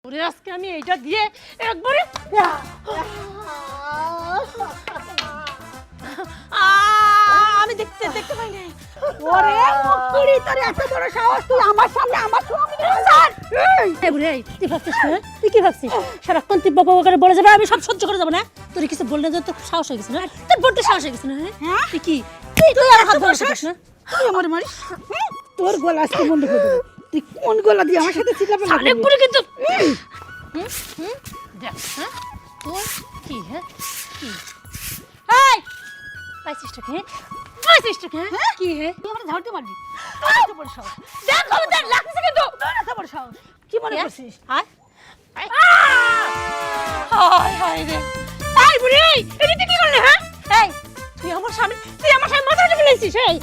তোরে আজকে আমি এইটা দিয়ে একবারে আমি দেখতে দেখতে পাই না। ওরে মুকুড়ি, তোর এত বড় সাহস, তুই আমার সামনে আমার স্বামীকে ছাড়। এই বুড়ি, তুই ভাবছিস না? তুই কি ভাবছিস সারাক্ষণ তুই বাবা করে বলে যাবে আমি সব সহ্য করে যাবো না? তোর কিছু বললে যে তোর সাহস হয়ে গেছে না? তোর বড্ড সাহস হয়ে গেছে না? হ্যাঁ তুই কি তুই আর হাত ধরছিস না? তুই আমার মারিস, তোর গলা আজকে বন্ধ করে দেবো। তুই কোন গলা দিয়ে আমার সাথে চিল্লাপাল্লা অনেক করবি? বুড়ি কিন্তু দেখ হ্যাঁ তোর কি হ্যাঁ কি এই পাইছিস টাকা হ্যাঁ পাইছিস টাকা হ্যাঁ কি হ্যাঁ তুই আমার ঝাড়তে মারবি। এত বড় সাহস, দেখ খবরদার লাগছে কিন্তু তোর এত বড় সাহস, কি মনে করছিস? হায় হায় হায় রে এই বুড়ি এটা তুই কি করলি হ্যাঁ এই তুই আমার সামনে মাথা টিপে নিয়েছিস এই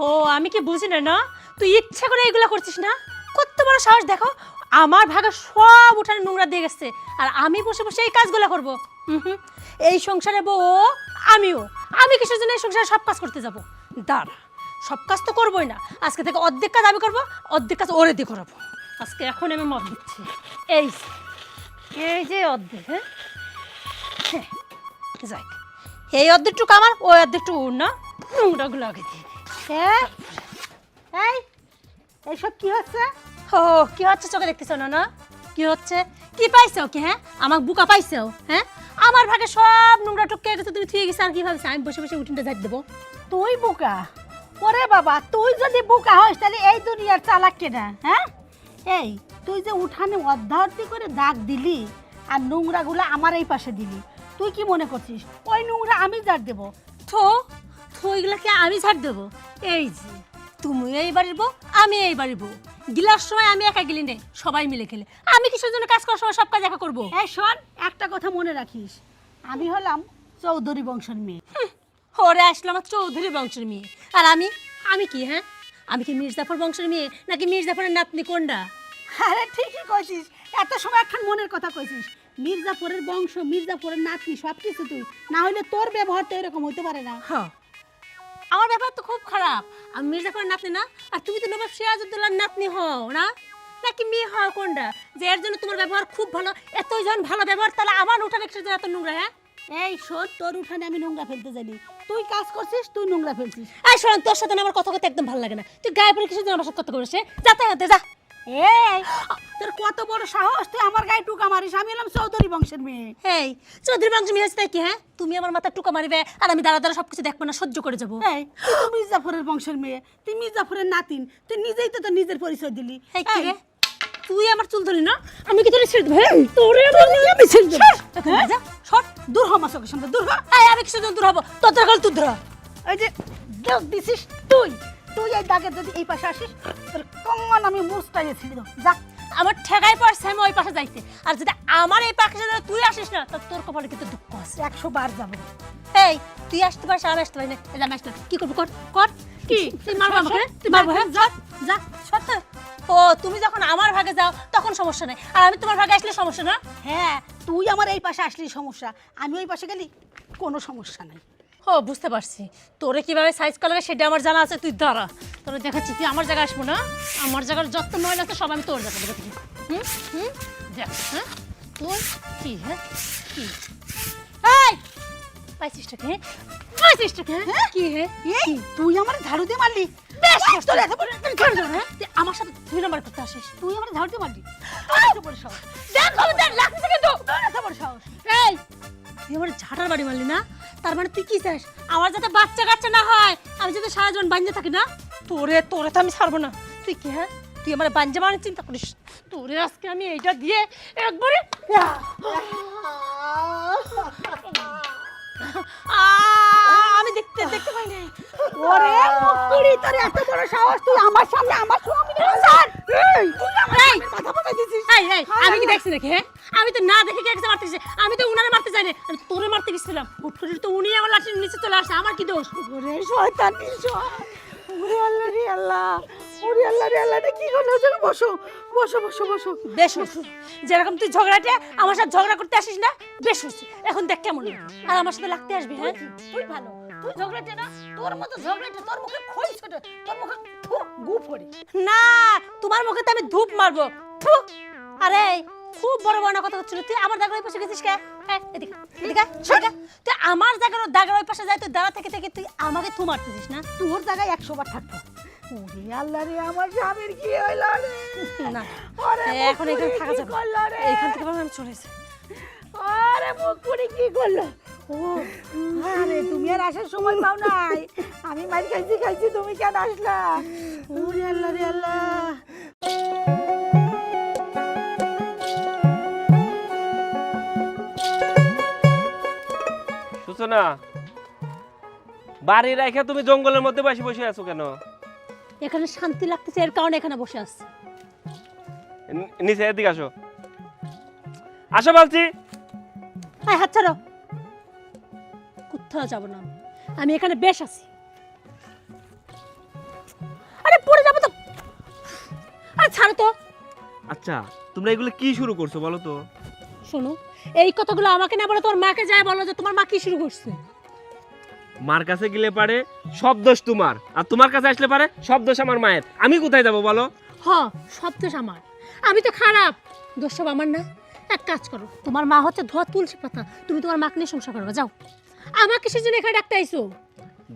ও আমি কি বুঝি না না তুই ইচ্ছা করে এগুলা করছিস না? কত বড় সাহস দেখো, আমার ভাগে সব উঠানে নোংরা দিয়ে গেছে আর আমি বসে বসে এই কাজগুলো করব। এই সংসারে বউ আমি কিসের জন্য এই সংসারে সব কাজ করতে যাব? দাঁড়া, সব কাজ তো করবোই না, আজকে থেকে অর্ধেক কাজ আমি করবো, অর্ধেক কাজ ওরে দিয়ে করাবো। আজকে এখন আমি মত দিচ্ছি, এই যে অর্ধেক হ্যাঁ যাই, এই অর্ধেকটুকু আমার, ওই অর্ধেকটুকু ওর না, নোংরাগুলো আগে দিয়ে হ্যাঁ এই এইসব কি হচ্ছে? ও কি হচ্ছে চোখে দেখতেছ না? না কি হচ্ছে? কি পাইছো কি হ্যাঁ? আমার বুকা পাইছো হ্যাঁ? আমার ভাগে সব নোংরা টুকে গেছে, তুমি থুয়ে গেছে আর কি ভাবছো আমি বসে বসে উঠিনটা ঝাড় দেবো? তুই বোকা? ওরে বাবা, তুই যদি বোকা হস তাহলে এই দুনিয়ার চালাক কেনা? হ্যাঁ এই তুই যে উঠানে অর্ধার্ধি করে দাগ দিলি আর নোংরাগুলো আমার এই পাশে দিলি, তুই কি মনে করছিস ওই নোংরা আমি ঝাড় দেবো? থো এগুলাকে আমি ঝাড় দেবো? এই যে তুমি এই বাড়ির বউ, আমি এই বাড়ির বউ, গিলার সময় আমি একা গেলি নে, সবাই মিলে খেলে। আমি কিসের জন্য কাজ করার সময় সব কাজ একা করবো? এই শোন, একটা কথা মনে রাখিস, আমি হলাম চৌধুরী বংশের মেয়ে। ওরে আসলো আমার চৌধুরী বংশের মেয়ে, আর আমি কি হ্যাঁ? আমি কি মির্জাফর বংশের মেয়ে নাকি মির্জাফরের নাতনি কোনটা? আরে ঠিকই কইছিস, এত সময় একখান মনের কথা কইছিস। মির্জাফরের বংশ, মির্জাফরের নাতনি সব কিছু তুই, না হলে তোর ব্যবহার তো এরকম হইতে পারে না। হ্যাঁ, আমার ব্যাপার তো খুব খারাপ। আমি মির্জাফরের নাতনি না, আর তুমি তো নবাব সিরাজউদ্দৌলার নাতনি হও না, নাকি মেয়ে হও কোনটা? যে এর জন্য তোমার ব্যবহার খুব ভালো, এতই যখন ভালো ব্যবহার, তাহলে আমার উঠানে কিসের জন্য এত নোংরা? হ্যাঁ এই শোন, তোর উঠানে আমি নোংরা ফেলতে জানি, তুই কাজ করছিস, তুই নোংরা ফেলছিস। এই শোন, তোর সাথে না আমার কথা কথা একদম ভালো লাগে না। তুই গায়ে পড়ে কিসের জন্য আমার সাথে কথা বলিস? যাতে যা। এই তোর কত বড় সাহস, তুই আমার গায়ে টুকা মারিস? আমি হলাম চৌধুরী বংশের মেয়ে। এই চৌধুরী বংশ মেয়ে হচ্ছে তাই কি হ্যাঁ? তুমি আমার মাথা টুকা মারিবে আর আমি দাঁড়া দাঁড়া সবকিছু দেখবো না, সহ্য করে যাবো? এই তুই তো মির্জাফরের বংশের মেয়ে, তুই মির্জাফরের নাতিন, তুই নিজেই তো তোর নিজের পরিচয় দিলি। এই কি রে, তুই আমার চুল ধরি না, আমি কি তোরে ছেড়ে দেবো? তোরে আমি ছেড়ে দেব? হ্যাঁ যা সর। দূর হ আমার চোখের সামনে, দূর হ। এই আমি কিসের জন্য দূর হবো? তোর দরকার তুই ধরা। এই যে দাগ দিছিস তুই, তুই এই দাগের যদি এই পাশে আসিস, তোর কঙ্গন আমি মুস্তাইয়ে ছিড়ে দেব। যা। আমার ঠেকাই পড়ছে আমি ওই পাশে যাইতে, আর যদি আমার এই পাশে যদি তুই আসিস না, তা তোর কপালে কিন্তু দুঃখ আছে। 100 বার যাবো। এই তুই আসতে পারিস, আমি আসতে পারি না, এই আমি আসতে কি করবো? কর কি তুই মারবো আমাকে? তুই মারবো? হ্যাঁ যা যা সত্য। ও তুমি যখন আমার ভাগে যাও তখন সমস্যা নাই, আর আমি তোমার ভাগে আসলে সমস্যা না? হ্যাঁ, তুই আমার এই পাশে আসলি সমস্যা, আমি ওই পাশে গেলি কোনো সমস্যা নাই। ও বুঝতে পারছি, তোরে কিভাবে সাইজ করা লাগে সেটা আমার জানা আছে। তুই দাঁড়া, তোরে দেখাচ্ছি। তুই আমার জায়গায় আসবো না, আমার জায়গার যত ময়লা আছে সব আমি তোর জায়গা দেবো। দেখ হ্যাঁ তোর কি হ্যাঁ কি এই পাইছিস টাকা? হ্যাঁ পাইছিস টাকা? হ্যাঁ কি হ্যাঁ এই তুই আমার ঝাড়ু দিয়ে মারলি? বেশ তোর এত বড় হ্যাঁ তুই আমার সাথে 2 নাম্বার করতে আসিস? তুই আমার ঝাড়ু দিয়ে মারলি? তোর এত বড় সাহস, দেখ খবরদার লাগছে কিন্তু। তোর এত বড় সাহস। এই তুই আমার ঝাঁটার বাড়ি মারলি না? তার মানে তুই কি চাস আমার যাতে বাচ্চা কাচ্চা না হয়, আমি যাতে সারা জীবন বাঞ্জে থাকি না? তোরে তো আমি ছাড়বো না। তুই কি হ্যাঁ তুই আমার বাঞ্জে মানে চিন্তা করিস? তোরে আজকে আমি এইটা দিয়ে একবারে আমি দেখতে পাই না। ওরে মুকুড়ি, তোর এত বড় সাহস, তুই আমার সামনে আমার স্বামীকে ছাড়। এই তুই আমার সামনে কথা বলে দিছিস? আমি কি দেখছি নাকি? হ্যাঁ আমি তো না দেখে কে মারতেছি, আমি তো উনারে মারতে চাই না, আমি তোরে মারতে গেছিলাম। হুট করে তো উনি আমার লাঠির নিচে চলে আসছে, আমার কি দোষ? ওরে শয়তান নিশয়, ওরে আল্লাহ রে আল্লাহ, ওরে আল্লাহ রে আল্লাহ, এটা কি হলো? বসো বসো বসো বসো। বেশ হচ্ছে, যেরকম তুই ঝগড়াটে আমার সাথে ঝগড়া করতে আসিস না, বেশ হচ্ছে। এখন দেখ কেমন আর আমার সাথে লাগতে আসবি? হ্যাঁ তুই ভালো, তুই ঝগড়াটে না, তোর মতো ঝগড়াটে তোর মুখে খই তোর মুখে থু গু পড়ে। না, তোমার মুখে তো আমি ধূপ মারবো। থু! আরে খুব বড় বড় কথা হচ্ছিল, তুই আমার দাগের ওই পাশে গেছিস কে? হ্যাঁ, এদিকে এদিকে এদিকে। তুই আমার দাগের ওই পাশে যাই, তুই দাঁড়া থেকে থেকে তুই আমাকে থু মারতেছিস না? তোর জায়গায় 100 বার থাকতো। ওরে আল্লাহ রে, আমার স্বামীর কি হইলো রে? না, ওরে এখন এখানে থাকা যাবে না। করলো রে? এইখান থেকে বরং আমি চলে যাই। আরে মুকুড়ি কি করলো? ও আরে তুমি আর আসার সময় পাও নাই। আমি মার খাইছি, তুমি কেন আসলা? ওরে আল্লাহ রে আল্লাহ। সূচনা, বাড়ি রেখে তুমি জঙ্গলের মধ্যে বসে বসে আছো কেন? এখানে শান্তি লাগতেছে, এর কারণে এখানে বসে আছি। নিচে এদিকে আসো, আসো বলছি। আয় হাত ছাড়ো। কোথাও যাবো না আমি, আমি এখানে বেশ আছি। আরে পড়ে যাবো তো। আরে ছাড়ো তো। আচ্ছা, তোমরা এগুলো কি শুরু করছো বলো তো? শোনো, এই কথাগুলো আমাকে না বলে তোমার মাকে যায় বলো যে তোমার মা কি শুরু করছে। মার কাছে গেলে পারে সব দোষ তোমার, আর তোমার কাছে আসলে পারে সব দোষ আমার মায়ের। আমি কোথায় যাবো বলো? সব দোষ আমার, আমি তো খারাপ, দোষ সব আমার না। এক কাজ করো, তোমার মা হচ্ছে ধোয়া তুলসী পাতা, তুমি তোমার মাকে নিয়ে সংসার করবে, যাও। আমাকে সেজন্য এখানে ডাকতে আইছো?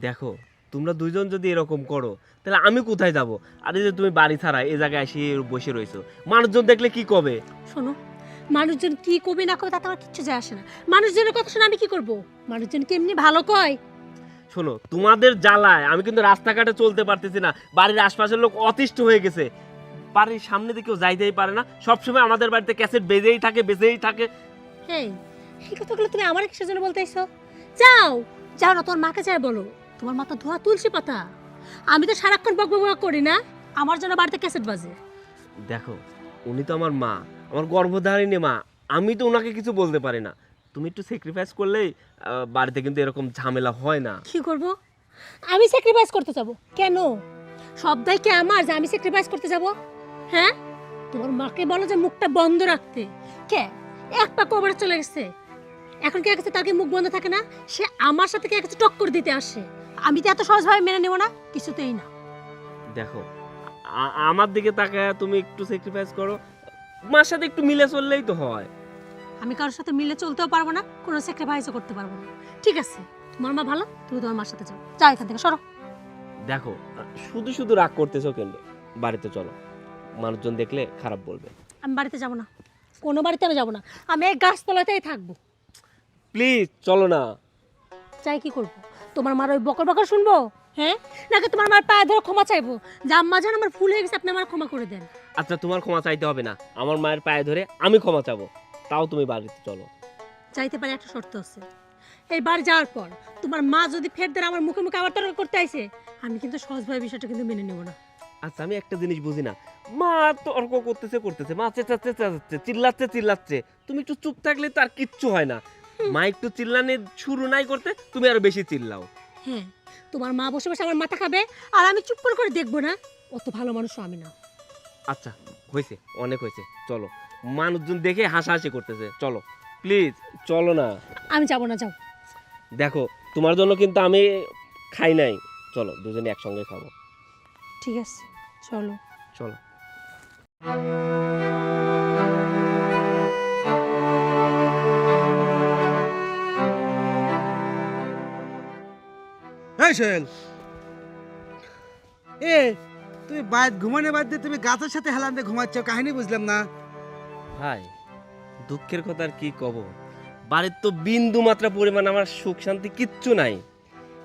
দেখো, তোমরা দুইজন যদি এরকম করো তাহলে আমি কোথায় যাব? আর এই যে তুমি বাড়ি ছাড়া এই জায়গায় এসে বসে রইছো, মানুষজন দেখলে কি কবে? শোনো, মানুষজন কি কবে না কবে তাতে আমার কিচ্ছু যায় আসে না। মানুষজনের কথা শুনে আমি কি করব? মানুষজন কি এমনি ভালো কয়? শোনো, তোমাদের জ্বালায় আমি কিন্তু রাস্তাঘাটে চলতে পারতেছি না, বাড়ির আশপাশের লোক অতিষ্ঠ হয়ে গেছে। বাড়ির সামনে দিয়ে কেউ যাইতেই পারে না, সবসময় আমাদের বাড়িতে ক্যাসেট বেজেই থাকে। এই কথাগুলো তুমি আমার কিসের জন্য বলতে আইছো? যাও যাও না, তোমার মাকে যাই বলো, তোমার মা তো ধোয়া তুলসী পাতা। আমি তো সারাক্ষণ বক বক করি না, আমার জন্য বাড়িতে ক্যাসেট বাজে। দেখো, উনি তো আমার মা, আমার গর্ভধারিণী মা, আমি তো ওনাকে কিছু বলতে পারি না। তুমি একটু স্যাক্রিফাইস করলেই বাড়িতে কিন্তু এরকম ঝামেলা হয় না। কি করব? আমি স্যাক্রিফাইস করতে যাব কেন? সব দায় কি আমার যে আমি স্যাক্রিফাইস করতে যাব? হ্যাঁ, তোমার মাকে বলো যে মুখটা বন্ধ রাখতে। কে একটা কবরে চলে গেছে, এখন কে গেছে তার কি মুখ বন্ধ থাকে না? সে আমার সাথে কে গেছে টক্কর দিতে আসে, আমি তো এত সহজভাবে মেনে নেব না, কিছুতেই না। দেখো, আমার দিকে তাকায় তুমি একটু স্যাক্রিফাইস করো, মার সাথে একটু মিলে চললেই তো হয়। আমি কারোর সাথে মিলে চলতেও পারবো না, কোনো স্যাক্রিফাইসও করতে পারবো না। ঠিক আছে, তোমার মা ভালো, তুমি তোমার মার সাথে যাও, যাও এখান থেকে সরো। দেখো, শুধু শুধু রাগ করতেছো কেন? বাড়িতে চলো, মানুষজন দেখলে খারাপ বলবে। আমি বাড়িতে যাব না, কোনো বাড়িতে আমি যাব না, আমি এই গাছতলাতেই থাকবো। প্লিজ চলো না। চাই কি করবো? তোমার মার ওই বকর বকর শুনবো? হ্যাঁ, নাকি তোমার মার পায়ে ধরে ক্ষমা চাইবো যে আম্মা জান আমার ভুল হয়ে গেছে, আপনি আমার ক্ষমা করে দেন? আচ্ছা, তোমার ক্ষমা চাইতে হবে না, আমার মায়ের পায়ে ধরে আমি ক্ষমা চাবো, তাও তুমি বাড়িতে চলো। চাইতে পারে, একটা শর্ত আছে। এই বাড়ি যাওয়ার পর তোমার মা যদি ফের দেন আমার মুখে মুখে আবার তর্ক করতে আইছে, আমি কিন্তু সহজভাবে বিষয়টা কিন্তু মেনে নেব না। আচ্ছা, আমি একটা জিনিস বুঝি না, মা তর্ক করতেছে, মা চেঁচাচ্ছে, চিল্লাচ্ছে, তুমি একটু চুপ থাকলে তো আর কিচ্ছু হয় না। মা একটু চিল্লানি শুরু নাই করতে, তুমি আরো বেশি চিল্লাও। হ্যাঁ, তোমার মা বসে বসে আমার মাথা খাবে আর আমি চুপ করে দেখবো না? অত ভালো মানুষও আমি না। আচ্ছা, হয়েছে, অনেক হয়েছে, চলো। মানুষজন দেখে হাসাহাসি করতেছে, চলো প্লিজ চলো না। আমি যাব না, যাও। দেখো, তোমার জন্য কিন্তু আমি খাই নাই, চলো দুজনে একসঙ্গে খাবো। ঠিক আছে, চলো। চলো। এই সোহেল, তুমি বাইরে ঘুমানো বাদ দিয়ে তুমি গাছের সাথে হেলান দিয়ে ঘুমাচ্ছ, কাহিনী বুঝলাম না। ভাই, দুঃখের কথা আর কি কব, বাড়ির তো বিন্দু মাত্রা পরিমাণ আমার সুখ শান্তি কিচ্ছু নাই।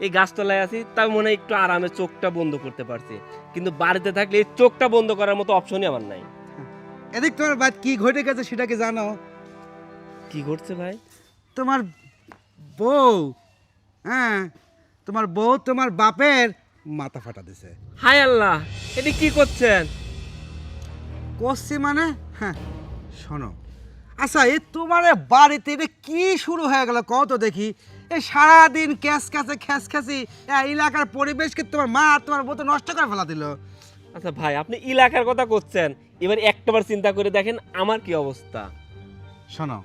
এই গাছতলায় আছি, তাই মনে হয় একটু আরামে চোখটা বন্ধ করতে পারছি, কিন্তু বাড়িতে থাকলে এই চোখটা বন্ধ করার মতো অপশনই আমার নাই। এদিক তোমার বাদ কি ঘটে গেছে সেটা কি জানো? কি ঘটছে ভাই? তোমার বউ, হ্যাঁ তোমার বউ তোমার বাপের মাথা ফাটা দিছে। হায় আল্লাহ, এটি কি করছেন? করছি মানে, হ্যাঁ শোনো, আচ্ছা এই তোমার বাড়িতে এটা কি শুরু হয়ে গেল কত দেখি? এই সারাদিন খ্যাসি এলাকার পরিবেশকে তোমার মা আর তোমার বউ তো নষ্ট করে ফেলা দিল। আচ্ছা ভাই, আপনি এলাকার কথা করছেন, এবার একটাবার চিন্তা করে দেখেন আমার কি অবস্থা। শোনো,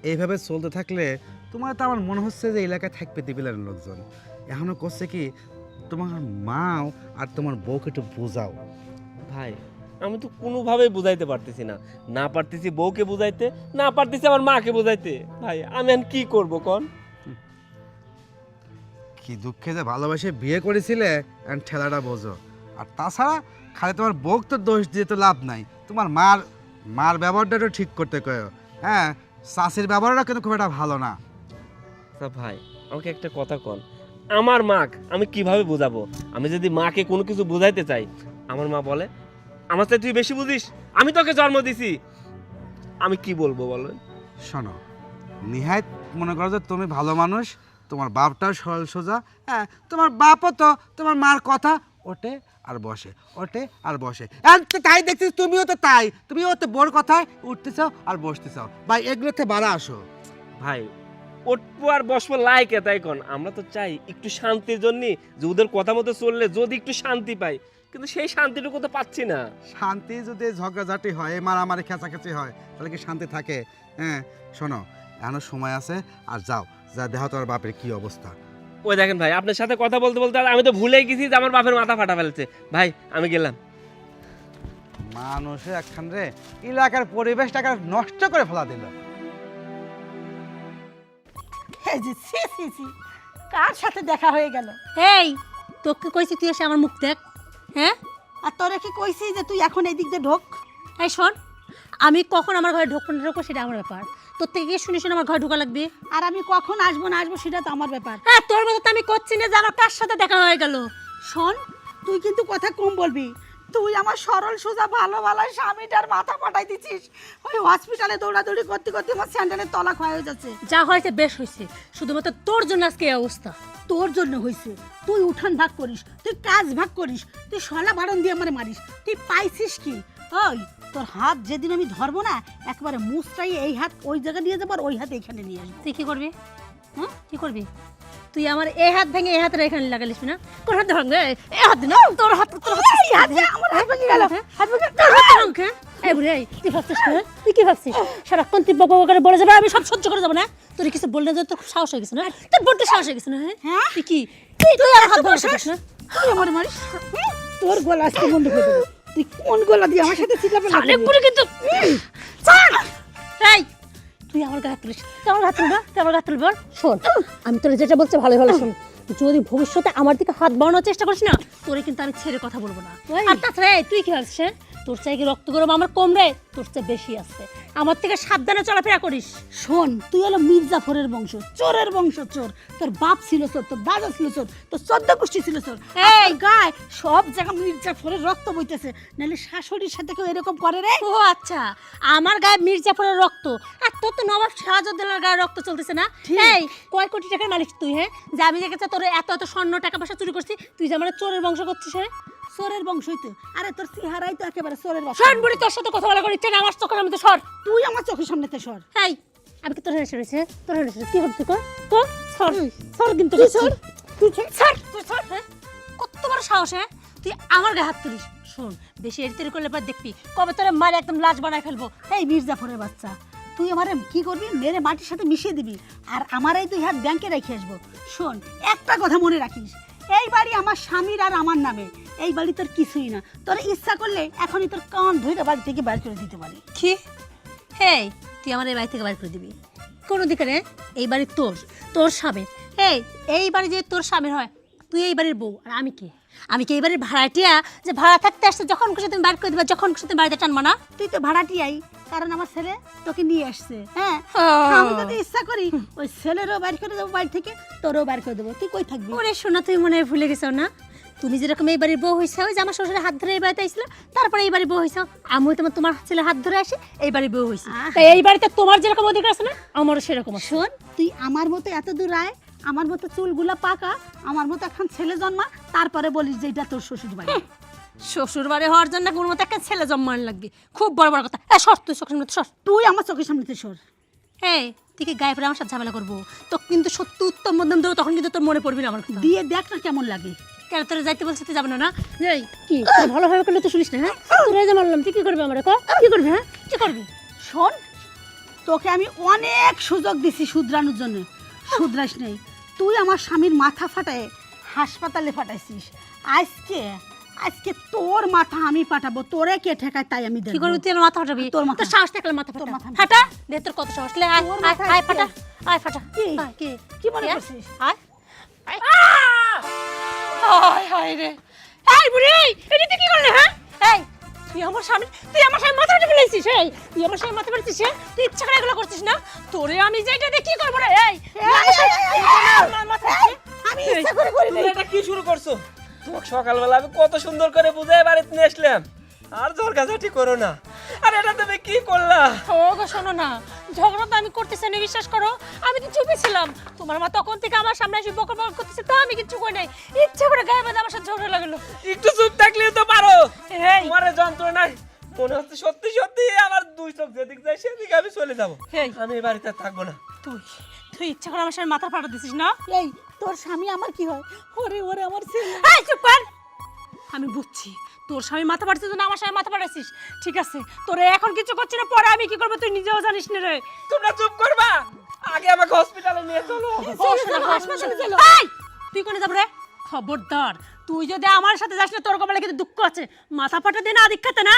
এইভাবে চলতে থাকলে তোমার তো আমার মনে হচ্ছে যে এলাকায় থাকবে দিবিলার লোকজন। এখনো করছে কি, তোমার মাও আর তোমার বউকে একটু বোঝাও। ভাই আমি তো কোনোভাবেই বুঝাইতে পারতেছি না, না পারতেছি বউকে বুঝাইতে, না পারতেছি আমার মাকে বুঝাইতে। ভাই আমি এখন কি করব কোন? কি দুঃখে যে ভালোবাসে বিয়ে করেছিলে and ঠেলাটা বোঝো। আর তাছাড়া খালি তোমার বউক তো দোষ দিয়ে তো লাভ নাই, তোমার মার ব্যবহারটা একটু ঠিক করতে কয়ো। হ্যাঁ, শাশুড়ির ব্যবহারটা কিন্তু খুব একটা ভালো না। তা ভাই আমাকে একটা কথা কন, আমার মাক আমি কিভাবে বোঝাবো? আমি যদি মাকে কোনো কিছু বোঝাইতে চাই, আমার মা বলে আমার চাই তুই বেশি বুঝিস, আমি তোকে জন্ম দিছি। আমি কি বলবো বলো? শোনো, নিহাত মনে করো যে তুমি ভালো মানুষ, তোমার বাপটাও সরল সোজা। হ্যাঁ, তোমার বাপও তো তোমার মার কথা ওঠে আর বসে, ওঠে আর বসে। আর তো তাই দেখছিস, তুমিও তো তাই, তুমিও তো বোর কথায় উঠতে চাও আর বসতে চাও। ভাই এগুলোতে বাড়া আসো। ভাই উঠবো আর বসবো লাইকে তাই কন, আমরা তো চাই একটু শান্তির জন্য যে ওদের কথা মতো চললে যদি একটু শান্তি পাই, কিন্তু সেই শান্তিটুকু তো পাচ্ছি না। শান্তি যদি ঝগড়াঝাটি হয়, মারামারি খেঁচাখেঁচি হয়, তাহলে কি শান্তি থাকে? হ্যাঁ শোনো, এখনো সময় আছে, আর যাও যা দেখো তোমার বাপের কি অবস্থা। ওই দেখেন ভাই, আপনার সাথে কথা বলতে বলতে আর আমি তো ভুলেই গেছি যে আমার বাপের মাথা ফাটা ফেলছে। ভাই আমি গেলাম। মানুষে একখান রে এলাকার পরিবেশটাকে নষ্ট করে ফেলা দিল। এই যে সি সি সি, কার সাথে দেখা হয়ে গেল? এই তোকে কইছি তুই এসে আমার মুখ দেখ। হ্যাঁ, আর তোরে কি কইছি যে তুই এখন এই দিক দিয়ে ঢোক? এই শোন, আমি কখন আমার ঘরে ঢোকবো না ঢোকবো সেটা আমার ব্যাপার। তোর থেকে কি শুনে শুনে আমার ঘরে ঢোকা লাগবে? আর আমি কখন আসবো না আসবো সেটা তো আমার ব্যাপার। হ্যাঁ, তোর মতো তো আমি করছি না যে আমার কার সাথে দেখা হয়ে গেল। শোন, তুই কিন্তু কথা কম বলবি। তুই আমার সরল সোজা ভালো ভালো স্বামীটার মাথা পাঠাই দিছিস। ওই হসপিটালে দৌড়াদৌড়ি করতে করতে আমার স্যান্ডেলের তলা ক্ষয় হয়ে যাচ্ছে। যা হয়েছে বেশ হয়েছে, শুধুমাত্র তোর জন্য আজকে এই অবস্থা। তোর জন্য হয়েছে। তুই উঠান ভাগ করিস, তুই কাজ ভাগ করিস, তুই সলা বারণ দিয়ে আমারে মারিস। তুই পাইছিস কি? ওই তোর হাত যেদিন আমি ধরবো না, একবারে মুচটাই এই হাত ওই জায়গায় নিয়ে যাবো আর ওই হাত এইখানে নিয়ে আসবো। তুই কি করবি? হ্যাঁ, কি করবি? তুই আমার এই হাত ভেঙে এই হাতের এখানে লাগালিস না? কোন হাত ভাঙবে? এই হাত না, তোর হাত, তোর হাত, এই হাত দিয়ে আমার হাত ভেঙে গেল। হাত ভেঙে তোর হাত ভাঙবে। এই বুড়ি, এই তুই ভাবছিস না? তুই কি ভাবছিস সারাক্ষণ তুই বকবক করে বলে যাবে আমি সব সহ্য করে যাবো না? তোর কিছু বললে যে তোর খুব সাহস হয়ে গেছে না? তোর বড্ড সাহস হয়ে গেছে না? হ্যাঁ? তুই কি তুই আর হাত ভাঙছিস না? তুই আমার মারিস? তোর গলা আজকে বন্ধ করে দেবো। তুই কোন গলা দিয়ে আমার সাথে চিল্লাবে? অনেক বুড়ি কিন্তু ছাড়। এই তুই আমার গায়ে হাত তুলিস, তুই আমার হাত তুলবি না? তুই আমার গায়ে হাত তুলবি? শোন, আমি তোর যেটা বলছি ভালো ভালো শোন। যদি ভবিষ্যতে আমার দিকে হাত বাড়ানোর চেষ্টা করিস না, তোরে কিন্তু আমি ছেড়ে কথা বলবো না। আর তাছাড়া এই, তুই কি ভাবছিস? হ্যাঁ? তোর চাই কি রক্ত গরম আমার কম রে? তোর চেয়ে বেশি আছে। আমার থেকে সাবধানে চলাফেরা করিস। শোন, তুই হলো মির্জাফরের বংশ, চোরের বংশ চোর। তোর বাপ ছিল চোর, তোর দাদা ছিল চোর, তোর 14 গোষ্ঠী ছিল চোর। এই গায় সব জায়গা মির্জাফরের রক্ত বইতেছে। নাহলে শাশুড়ির সাথে কেউ এরকম করে রে? ও আচ্ছা, আমার গায়ে মির্জাফরের রক্ত, আর তোর তো নবাব সিরাজউদ্দৌলার গায়ে রক্ত চলতেছে না? এই কয় কোটি টাকার মালিক তুই? হ্যাঁ, যে আমি দেখেছি তোর এত এত স্বর্ণ টাকা পয়সা চুরি করছিস, তুই যে আমার চোরের বংশ করছিস? হ্যাঁ, চোরের বংশই তো। আরে তোর চেহারাই তো একেবারে চোরের বংশ। শোন বুড়ি, তোর সাথে কথা বলা করে ইচ্ছে না আমার চোখের মধ্যে সর। তুই আমার চোখের সামনেতে সর। এই আমি কি তোর হেসে রয়েছে? তোর হেসে কি করতে কর তো সর সর, কিন্তু তুই সর, তুই সর। সর, তুই সর। হ্যাঁ, কত বড় সাহস? হ্যাঁ, তুই আমার গায়ে হাত তুলিস? শোন, বেশি এড়িতেড়ি করলে পর দেখবি কবে তোরে মারে একদম লাশ বানায় ফেলবো। এই মির্জাফরের বাচ্চা, তুই আমারে কি করবি? মেরে মাটির সাথে মিশিয়ে দিবি, আর আমার এই 2 হাত ব্যাংকে রেখে আসবো। শোন, একটা কথা মনে রাখিস, এই বাড়ি আমার স্বামীর আর আমার নামে। এই বাড়ি তোর কিছুই না। তোর ইচ্ছা করলে এখনই তোর কান ধরে বাড়ি থেকে বের করে দিতে পারি। কি? হেই, তুই আমার এই বাড়ি থেকে বাইর করে দিবি? কোনো দিকে রে? এই বাড়ি তোর, তোর স্বামীর। এই বাড়ি যে তোর স্বামীর হয়, তুই এই বাড়ির বউ, আর আমি কে? আমি কি এই বাড়ির ভাড়াটিয়া যে ভাড়া থাকতে আসছে? যখন খুশি তুমি বাইর করে দিবা, যখন খুশি তুমি বাড়িতে টানবা না? তুই তো ভাড়াটিয়াই, কারণ আমার ছেলে তোকে নিয়ে আসছে। হ্যাঁ, ও। আমি যদি ইচ্ছা করি ওই ছেলেরও বাইর করে দেবো বাড়ি থেকে, তোরও বাইর করে দেবো। তুই কই থাকবি? ওরে শোনা, তুই মনে হয় ভুলে গেছো না? তুমি যেরকম এই বাড়ির বউ হয়েছে, ওই যে আমার শ্বশুরের হাত ধরে এই বাড়িতে আইছিল, তারপরে এই বাড়ির বউ হয়েছে। আমি তোমার ছেলের হাত ধরে আসি এই বাড়ির বউ হয়েছে। তাই এই বাড়িতে তোমার যেরকম অধিকার আছে না, আমারও সেরকম আছে। শোন, তুই আমার মতো এত দূর আয়, আমার মতো চুলগুলা পাকা, আমার মতো এখন ছেলে জন্মা, তারপরে বলিস যে এটা তোর শ্বশুর বাড়ি। শ্বশুর বাড়ি হওয়ার জন্য কোনো মতো একটা ছেলে জন্মানো লাগবে, খুব বড় বড় কথা। সর, তুই চোখের মতো সর। তুই আমার চোখের সামনে সর। এই তুই কি গায়ে পড়ে আমার সাথে ঝামেলা করবো? তো কিন্তু সত্যি উত্তম মধ্যম দেবো, তখন কিন্তু তোর মনে পড়বি না আমার কথা। দিয়ে দেখ না কেমন লাগে। কেন তোর যাইতে বলছিস? তুই যাবে না? এই কি ভালোভাবে করলে তো শুনিস না? হ্যাঁ, তোর এই যে মারলাম, তুই কি করবি আমার? কি করবি? হ্যাঁ, কি করবি? শোন, তোকে আমি অনেক সুযোগ দিছি শুধরানোর জন্য, শুধরাস নেই। তুই আমার স্বামীর মাথা ফাটায় হাসপাতালে পাঠাইছিস, আজকে আজকে তোর মাথা আমি পাঠাবো, তোরে কে ঠেকায় তাই আমি কি দেখব। করবি তুই আমার মাথা ফাটাবি? তোর মাথা। তোর সাহস থাকলে মাথা তোর ফাটা। মাথা। ফাটা দে, তোর কত সাহস লে, আয় তোর আয় মাথা আয় আজকে। ফাটা, আয় ফাটা। কি? আয়, কি কি মনে আয়, করছিস? আয় আয়। হায় হায় রে, এই বুড়ি এটা তুই কি করলি? হ্যাঁ এই তুই আমার সামনে মাথা ফাটা ফেলেছিস। এই তুই আমার সামনে মাথা ফাটাছিস? তুই ইচ্ছা করে এগুলো করছিস না? তোরে আমি যেটা দিয়ে কি করবো রে? এই আমার মাথা ফাটাছিস? আমি ইচ্ছা করে করি নাই। এটা কি শুরু করছো? তোমাকে সকালবেলা আমি কত সুন্দর করে বুঝাই বাড়িতে নিয়ে আসলাম, আর ঝরকাঝাটি করো না। আর এটা তুমি কি করলা? ও গো শোনো না, ঝগড়া তো আমি করতেছি না, বিশ্বাস করো। আমি তো চুপই ছিলাম, তোমার মা তখন থেকে আমার সামনে এসে বকর বকর করতেছে, তো আমি কিচ্ছু কই নাই। ইচ্ছা করে গায়ে বাঁধে আমার সাথে ঝগড়া লাগলো। একটু চুপ থাকলেও তো পারো। এই তোমার যন্ত্রণায় মনে হচ্ছে সত্যি সত্যি আমার দুই চোখ যেদিক যায় সেদিকে আমি চলে যাবো। এই আমি এই বাড়িতে আর থাকবো না। তুই তুই ইচ্ছা করে আমার সামনে মাথা ফাটা দিছিস না? এই তোর স্বামী আমার কি হয়? ওরে ওরে আমার ছেলে। এই চুপ কর। আমি বুঝছি তোর স্বামী মাথা ফাটছিস না, আমার সামনে মাথা ফাটাইছিস। ঠিক আছে, তোরে এখন কিছু করছি না, পরে আমি কি করবো তুই নিজেও জানিস না রে। তোমরা চুপ করবা, আগে আমাকে হসপিটালে নিয়ে চলো। হাসপাতালে চলো। এই, তুই কোনে যাব রে? খবরদার, তুই যদি আমার সাথে যাস না, তোর কপালে কিন্তু দুঃখ আছে। মাথা ফাটা দে না, দীক্ষাতে না।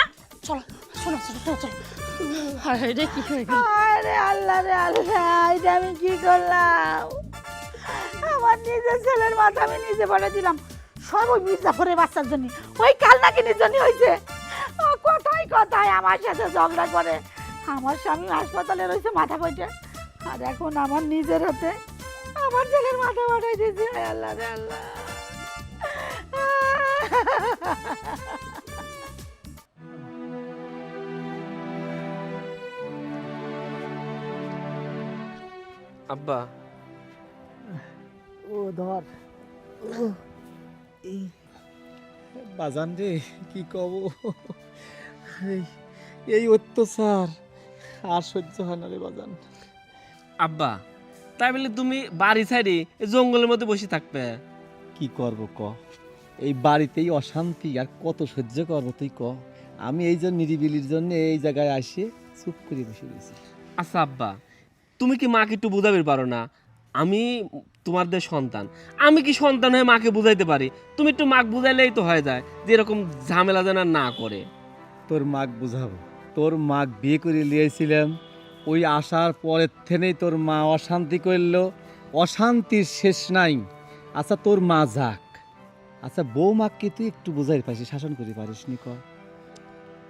চলো শোনো চলো চলো চলো। হায় হায় রে, কি হয়ে গেল? আরে আল্লাহ রে আল্লাহ, এটা আমি কি করলাম? আমার নিজের ছেলের মাথা আমি নিজে পাঠিয়ে দিলাম, সব ওই মির্জাফরের বাচ্চার জন্য, ওই কালনাকিনির জন্য হয়েছে। ও কথায় কথায় আমার সাথে ঝগড়া করে, আমার স্বামী হাসপাতালে রয়েছে মাথা কইটে, আর এখন আমার নিজের হাতে আমার ছেলের মাথা পাঠাই দিয়েছে। হায় আল্লাহ রে আল্লাহ। আব্বা, ও ধর বাজান রে, কি কব, এই অত্যাচার আর সহ্য হয় না রে বাজান। আব্বা তাই বলে তুমি বাড়ি ছাড়ি এই জঙ্গলের মধ্যে বসে থাকবে? কি করব ক, এই বাড়িতেই অশান্তি, আর কত সহ্য করবো তুই ক। আমি এই যে নিরিবিলির জন্য এই জায়গায় আসে চুপ করে বসে গেছি। আচ্ছা আব্বা, তুমি কি মাকে একটু বুঝাবে পারো না? আমি তোমাদের সন্তান, আমি কি সন্তান হয়ে মাকে বুঝাইতে পারি? তুমি একটু মাকে বুঝাইলেই তো হয়ে যায়, যে এরকম ঝামেলা যেন আর না করে। তোর মাক বুঝাবো, তোর মাক বিয়ে করে নিয়েছিলাম, ওই আসার পরের থেকেই তোর মা অশান্তি করলো, অশান্তির শেষ নাই। আচ্ছা তোর মা যাক, আচ্ছা বৌমাকে তুই একটু বুঝাই পারিস, শাসন করে পারিস নি ক?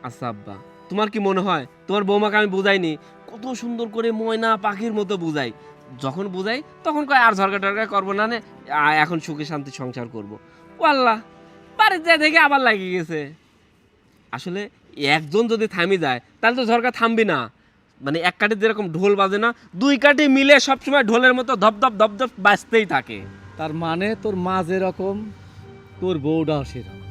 আচ্ছা আব্বা, তোমার কি মনে হয় তোমার বৌমাকে আমি বুঝাইনি? কত সুন্দর করে ময়না পাখির মতো বুঝাই, যখন বুঝাই তখন কয় আর ঝরকা টরকা করবো না, এখন সুখে শান্তি সংসার করবো। ও আল্লাহ, বাড়িতে দেখে আবার লাগিয়ে গেছে। আসলে একজন যদি থামি যায় তাহলে তো ঝরকা থামবি না। মানে এক কাঠে যেরকম ঢোল বাজে না, দুই কাঠে মিলে সবসময় ঢোলের মতো ধপধপ ধপধপ বাজতেই থাকে। তার মানে তোর মা যেরকম তোর বউটাও সেরকম।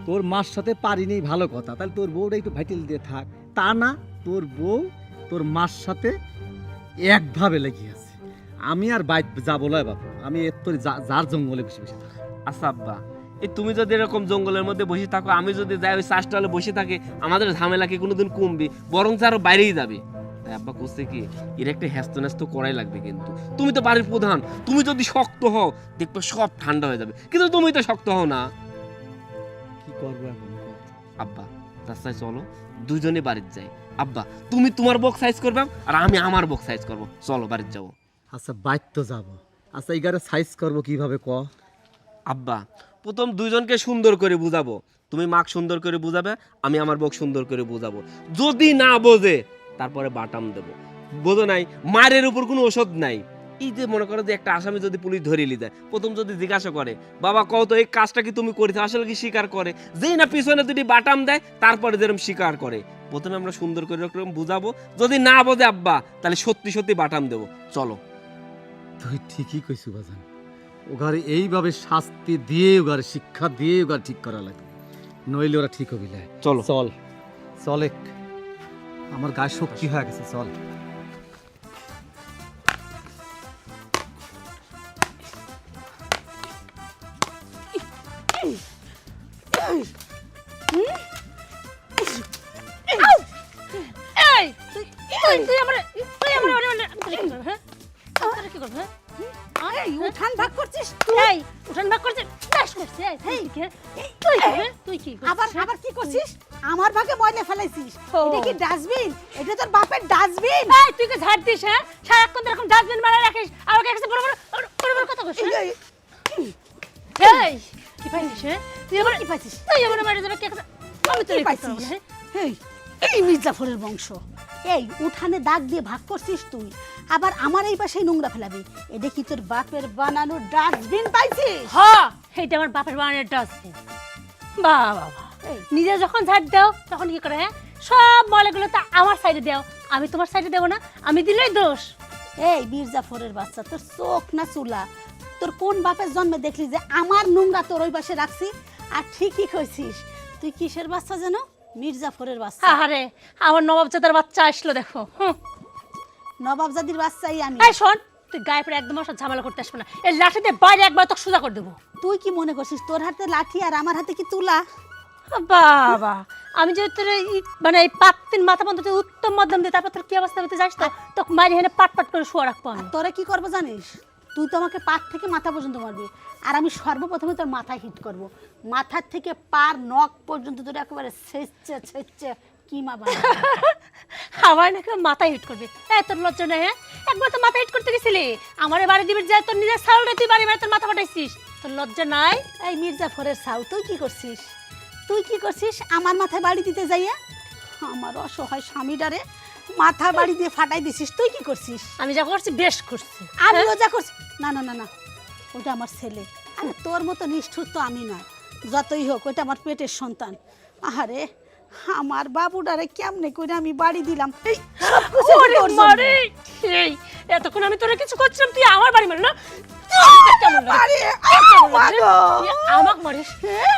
তোর মার সাথে পারিনি ভালো কথা, তাহলে তোর বউটা একটু ভাইটেল দিয়ে থাক। তা না, তোর বউ তোর মার সাথে একভাবে লেগে আছে। আমি আর বাইক যাবো না বাবু, আমি এর তোর যার জঙ্গলে বসে বসে থাকি। আচ্ছা আব্বা, এই তুমি যদি এরকম জঙ্গলের মধ্যে বসে থাকো, আমি যদি যাই ওই চাষটালে বসে থাকি, আমাদের ঝামেলা কি কোনোদিন কমবে? বরং আরো বাইরেই যাবে। তাই আব্বা করছে কি, এর একটা হ্যাস্ত ন্যাস্ত করাই লাগবে। কিন্তু তুমি তো বাড়ির প্রধান, তুমি যদি শক্ত হও দেখবে সব ঠান্ডা হয়ে যাবে, কিন্তু তুমি তো শক্ত হও না। কি করবো এখন ক? আব্বা রাস্তায় চলো, দুজনে বাড়িতে যাই। আব্বা তুমি তোমার বক্স সাইজ করবে আর আমি আমার বক্স সাইজ করবো, চলো বাড়িতে যাবো। আচ্ছা বাইক তো যাবো, আচ্ছা এগারে সাইজ করবো কিভাবে ক? আব্বা প্রথম দুইজনকে সুন্দর করে বুঝাবো, তুমি মাক সুন্দর করে বুঝাবে, আমি আমার বক সুন্দর করে বুঝাবো। যদি না বোঝে তারপরে বাটাম দেবো। বোঝো নাই, মারের উপর কোনো ওষুধ নাই। এই যে মনে করো যে একটা আসামি যদি পুলিশ ধরে নিয়ে যায়, প্রথম যদি জিজ্ঞাসা করে বাবা কও তো এই কাজটা কি তুমি করেছো, আসলে কি স্বীকার করে? যেই না পিছনে যদি বাটাম দেয় তারপরে যেরকম স্বীকার করে। প্রথমে আমরা সুন্দর করে এরকম বুঝাবো, যদি না বোঝে আব্বা তাহলে সত্যি সত্যি বাটাম দেবো। চলো। তুই ঠিকই কইছু বাজান, ওগারে এইভাবে শাস্তি দিয়ে ওগারে শিক্ষা দিয়ে ওগারে ঠিক করা লাগে, নইলে ওরা ঠিক হবি না। চলো চল চলে, আমার গায়ে শক্তি হয়ে গেছে, চল। এই তুই আমার হ্যাঁ? কি করবো, হ্যাঁ? এই উঠান ভাগ করছিস এই উঠান ভাগ করছে বেশ করছে এই তুই তুই কি আবার করছিস? আবার কি করছিস আমার ভাগে ময়লা ফেলাইছিস ও। এটা কি ডাস্টবিন এটা তোর বাপের ডাস্টবিন এই তুই কি ঝাড় দিস হ্যাঁ সারাক্ষণ তো এরকম ডাস্টবিন বানায় রাখিস আর ওকে কাছে বড় বড় কথা কইছিস এই কি পাইছিস হ্যাঁ তুই আবার কি পাইছিস তুই আবার মেরে দেবে কে কাছে আমি তো কি পাইছিস এই এই মির্জাফরের বংশ এই উঠানে দাগ দিয়ে ভাগ করছিস তুই আবার আমার এই পাশে নোংরা ফেলাবি এটা কি তোর বাপের বানানো ডাস্টবিন পাইছিস হ্যাঁ এইটা আমার বাপের বানানোর ডাস্টবিন বাবা এই। নিজে যখন ঝাড় দাও তখন কি করে হ্যাঁ সব ময়লাগুলো তো আমার সাইডে দাও আমি তোমার সাইডে দেবো না আমি দিলেই দোষ এই মির্জাফরের বাচ্চা তোর চোখ না চুলা তোর কোন বাপের জন্মে দেখলি যে আমার নোংরা তোর ওই পাশে রাখছি আর ঠিকই কইছিস তুই কিসের বাচ্চা যেন মির্জাফরের বাচ্চা আরে আমার নবাবজাদার বাচ্চা আসলো দেখো নবাবজাদির বাচ্চাই আমি এই শোন তুই গায়ে পরে একদম ওসব ঝামেলা করতে আসবে না এই লাঠি দিয়ে বাইরে একবার তোকে সোজা করে দেবো তুই কি মনে করছিস তোর হাতে লাঠি আর আমার হাতে কি তুলা বাবা আমি যদি তোর মানে এই পাত্তিন মাথা বন্ধ উত্তম মধ্যম দিয়ে তারপর তোর কি অবস্থা হতে যাস তো তোকে মারি হেনে পাট পাট করে শোয়া রাখবো আমি তোরা কি করবো জানিস তুই তো আমাকে পাট থেকে মাথা পর্যন্ত মারবি আর আমি সর্বপ্রথমে তোর মাথায় হিট করব মাথার থেকে পার নখ পর্যন্ত তোর একেবারে ছেঁচে কিমা বানাবো আমার নাকি মাথায় হিট করবে এই তোর লজ্জা নেই হ্যাঁ একবার তো মাথা হিট করতে গেছিলি আমার বাড়ি দিবি যায় তোর নিজের সাউন্ডে তুই বাড়ি বাড়ি তোর মাথা ফাটাইছিস তোর লজ্জা নাই এই মির্জাফরের সাউ তুই কি করছিস আমার মাথায় বাড়ি দিতে যাইয়া আমার অসহায় স্বামীটারে মাথা বাড়ি দিয়ে ফাটাই দিছিস তুই কি করছিস আমি যা করছি বেশ করছি আমিও যা করছি না না না না ওটা আমার ছেলে আরে তোর মতো নিষ্ঠুর তো আমি নয় যতই হোক ওটা আমার পেটের সন্তান আরে আমার বাবুটারে কেমনে করে আমি বাড়ি দিলাম এই সব কিছু ওরে তোর জন্য। মারে এই এতক্ষণ আমি তোরে কিছু করছিলাম তুই আমার বাড়ি মারি না কেমন লাগে? আরে, কেমন লাগে? মাগো। তুই আমাকে মারিস হ্যাঁ?